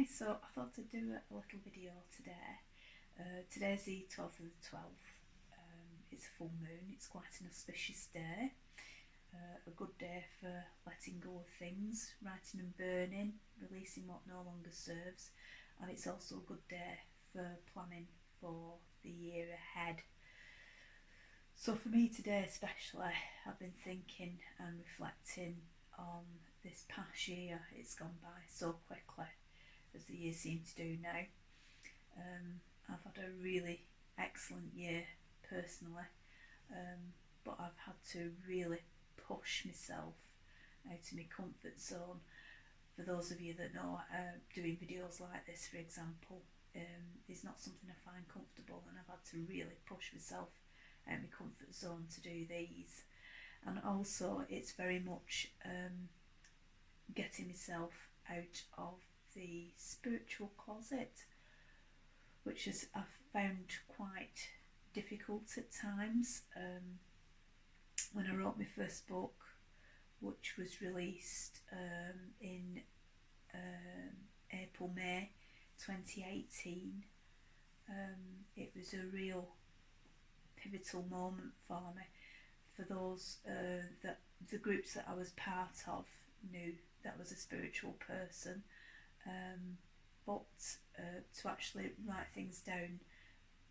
So I thought I'd do a little video today. Today's the 12th of the 12th. It's a full moon. It's quite an auspicious day. A good day for letting go of things, writing and burning, releasing what no longer serves. And it's also a good day for planning for the year ahead. So for me today especially, I've been thinking and reflecting on this past year. It's gone by so quickly, as the years seem to do now. I've had a really excellent year personally, but I've had to really push myself out of my comfort zone. For those of you that know, doing videos like this, for example, is not something I find comfortable, and I've had to really push myself out of my comfort zone to do these. And also, it's very much getting myself out of the spiritual closet, which I've found quite difficult at times. When I wrote my first book, which was released in April-May 2018, it was a real pivotal moment for me. For those that the groups that I was part of knew that I was a spiritual person, but to actually write things down,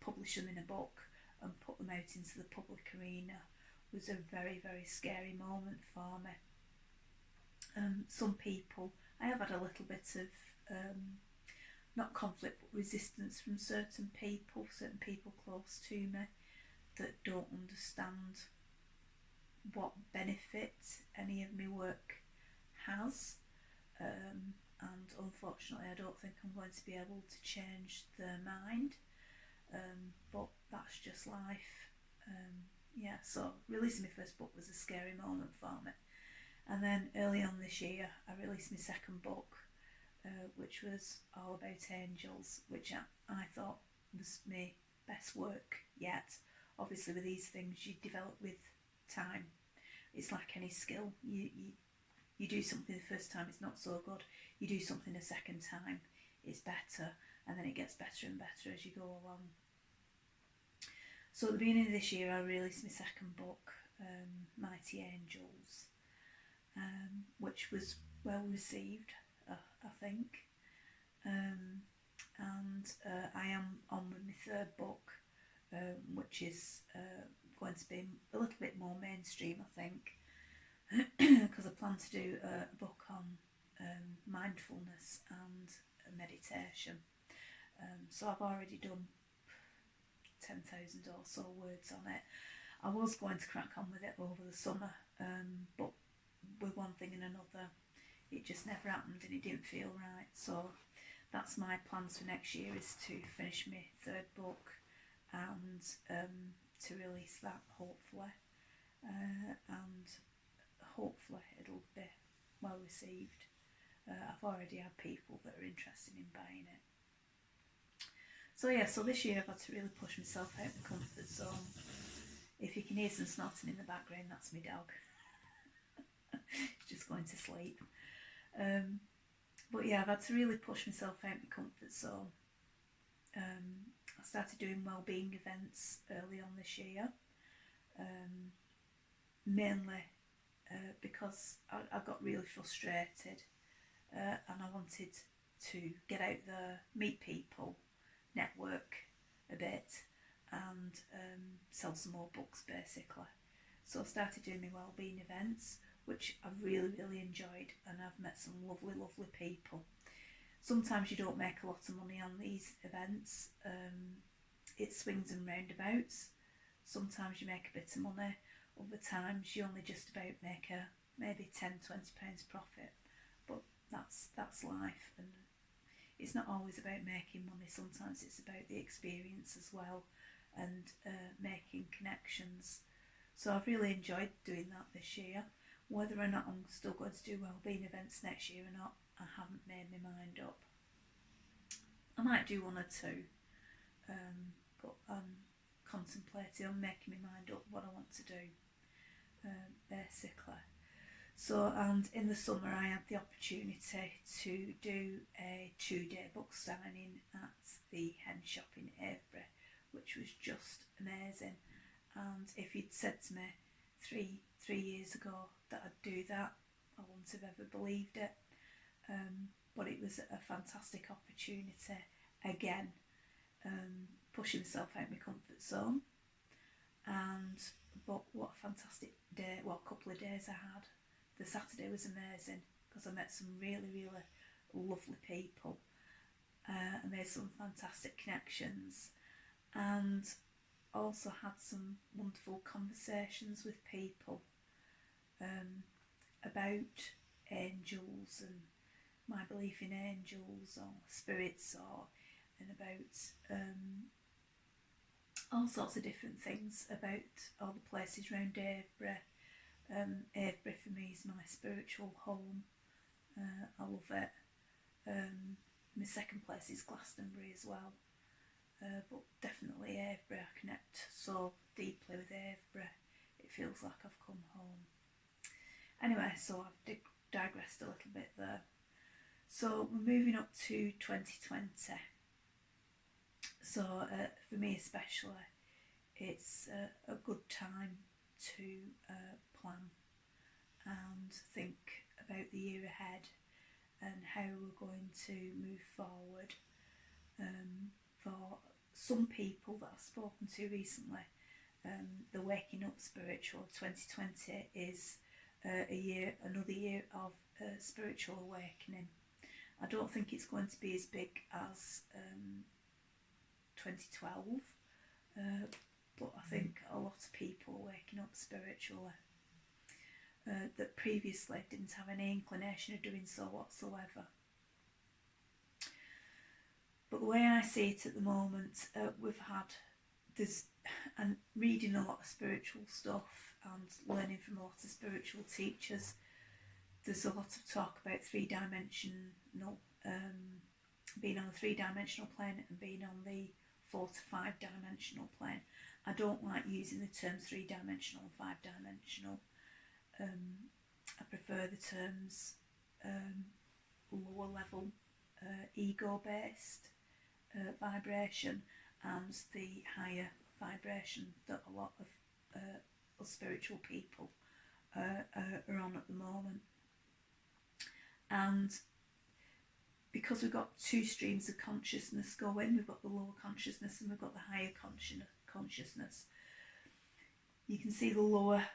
publish them in a book and put them out into the public arena was a very, very scary moment for me. Some people, I have had a little bit of not conflict but resistance from certain people close to me that don't understand what benefit any of my work has, and unfortunately I don't think I'm going to be able to change their mind, but that's just life. So releasing my first book was a scary moment for me, and then early on this year I released my second book, which was all about angels, which I thought was my best work yet. Obviously with these things you develop with time. It's like any skill, you do something the first time, it's not so good. You do something a second time, it's better, and then it gets better and better as you go along. So at the beginning of this year I released my second book, Mighty Angels, which was well received, I think, and I am on with my third book, which is going to be a little bit more mainstream, I think, because I plan to do a book on mindfulness and meditation. So I've already done 10,000 or so words on it. I was going to crack on with it over the summer, but with one thing and another it just never happened and it didn't feel right. So that's my plans for next year, is to finish my third book and to release that hopefully, and hopefully it'll be well received. I've already had people that are interested in buying it. So this year I've had to really push myself out of the comfort zone. If you can hear some snotting in the background, that's my dog. He's just going to sleep. But yeah, I've had to really push myself out of my comfort zone. I started doing wellbeing events early on this year, mainly because I got really frustrated, and I wanted to get out there, meet people, network a bit, and sell some more books basically. So I started doing my wellbeing events, which I've really, really enjoyed, and I've met some lovely, lovely people. Sometimes you don't make a lot of money on these events. It swings and roundabouts. Sometimes you make a bit of money, other times you only just about make maybe £10-20 profit, but that's life, and it's not always about making money. Sometimes it's about the experience as well, and making connections. So I've really enjoyed doing that this year. Whether or not I'm still going to do wellbeing events next year or not, I haven't made my mind up. I might do one or two, but I'm contemplating on making my mind up what I want to do, basically. So, and in the summer I had the opportunity to do a 2-day book signing at the Hen Shop in Avebury, which was just amazing. And if you'd said to me three years ago that I'd do that, I wouldn't have ever believed it. But it was a fantastic opportunity again, pushing myself out of my comfort zone. But what a fantastic day, well, couple of days I had. The Saturday was amazing because I met some really, really lovely people. I made some fantastic connections and also had some wonderful conversations with people about angels and my belief in angels or spirits, and about all sorts of different things, about all the places around Avebury. Avebury for me is my spiritual home. I love it. My second place is Glastonbury as well, but definitely Avebury. I connect so deeply with Avebury. It feels like I've come home. Anyway, so I've digressed a little bit there. So we're moving up to 2020. So for me especially, it's a good time to plan and think about the year ahead and how we're going to move forward. For some people that I've spoken to recently, the Waking Up Spiritual 2020 is another year of spiritual awakening. I don't think it's going to be as big as 2012, but I think a lot of people are waking up spiritually that previously didn't have any inclination of doing so whatsoever. But the way I see it at the moment, and reading a lot of spiritual stuff and learning from a lot of spiritual teachers, there's a lot of talk about being on the 3-dimensional plane and being on the 4 to 5-dimensional plane. I don't like using the terms 3-dimensional and 5-dimensional. I prefer the terms lower level, ego-based vibration, and the higher vibration that a lot of spiritual people are on at the moment. And because we've got 2 streams of consciousness going, we've got the lower consciousness and we've got the higher consciousness. You can see the lower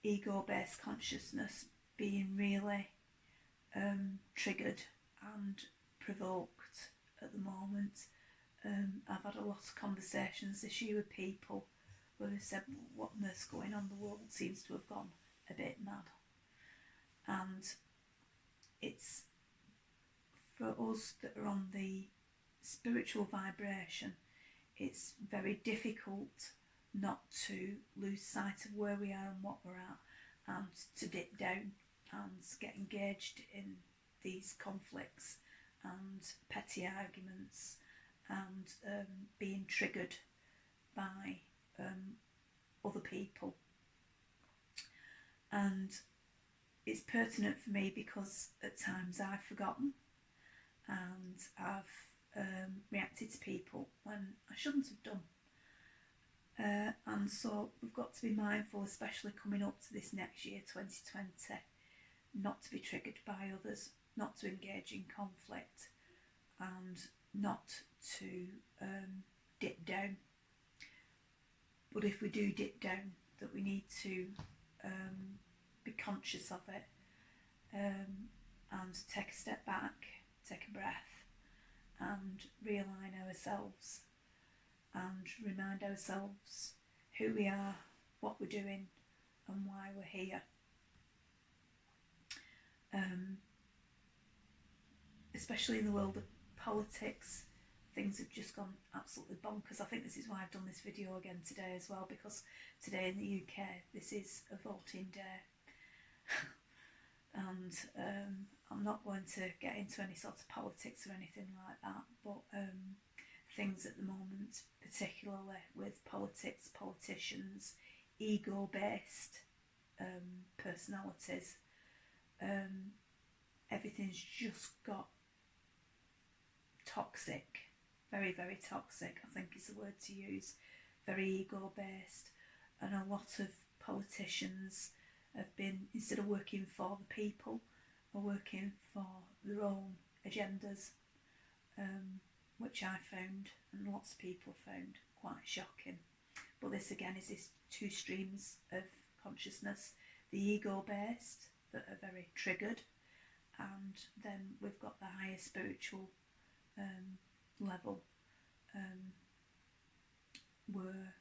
ego-based consciousness being really triggered and provoked at the moment. I've had a lot of conversations this year with people where they've said, what on earth's going on? The world seems to have gone a bit mad. And it's for us that are on the spiritual vibration, it's very difficult not to lose sight of where we are and what we're at, and to dip down and get engaged in these conflicts and petty arguments and being triggered by other people. And it's pertinent for me because at times I've forgotten and I've reacted to people when I shouldn't have done. And so we've got to be mindful, especially coming up to this next year, 2020, not to be triggered by others, not to engage in conflict, and not to dip down. But if we do dip down, that we need to be conscious of it and take a step back, take a breath, and realign ourselves and remind ourselves who we are, what we're doing, and why we're here. Especially in the world of politics, things have just gone absolutely bonkers. I think this is why I've done this video again today as well, because today in the UK this is a voting day. And I'm not going to get into any sort of politics or anything like that, but things at the moment, particularly with politicians, ego-based personalities, everything's just got toxic, very, very toxic, I think is the word to use, very ego based, and a lot of politicians have been, instead of working for the people, are working for their own agendas, which I found, and lots of people found, quite shocking. But this again is this two streams of consciousness, the ego based that are very triggered, and then we've got the higher spiritual level, where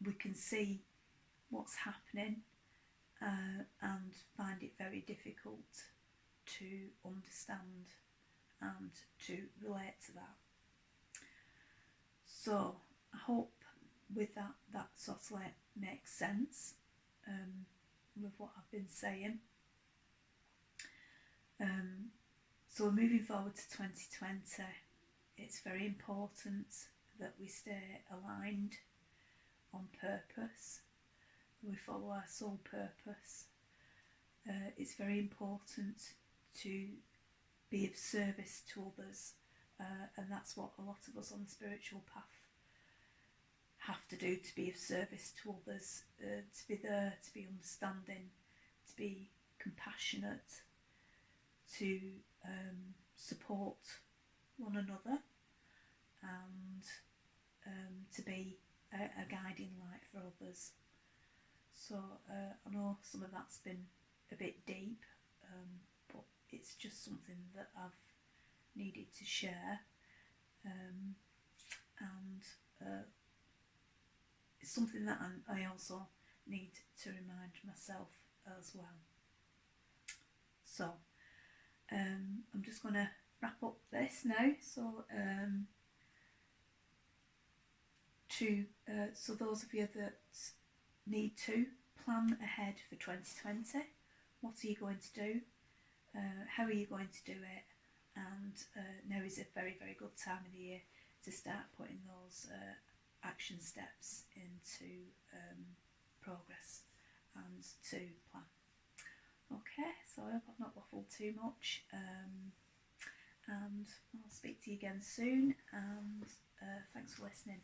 we can see what's happening and find it very difficult to understand and to relate to that. So I hope with that sort of like makes sense with what I've been saying. So we're moving forward to 2020. It's very important that we stay aligned on purpose. We follow our soul purpose. It's very important to be of service to others, and that's what a lot of us on the spiritual path have to do, to be of service to others, to be there, to be understanding, to be compassionate, to support one another, and to be a guiding light for others. So I know some of that's been a bit deep, but it's just something that I've needed to share, and it's something that I also need to remind myself as well. So I'm just going to wrap up this now. So so those of you that need to plan ahead for 2020, what are you going to do? How are you going to do it? And now is a very, very good time of the year to start putting those action steps into progress and to plan. Okay, so I hope I've not waffled too much, and I'll speak to you again soon, and thanks for listening.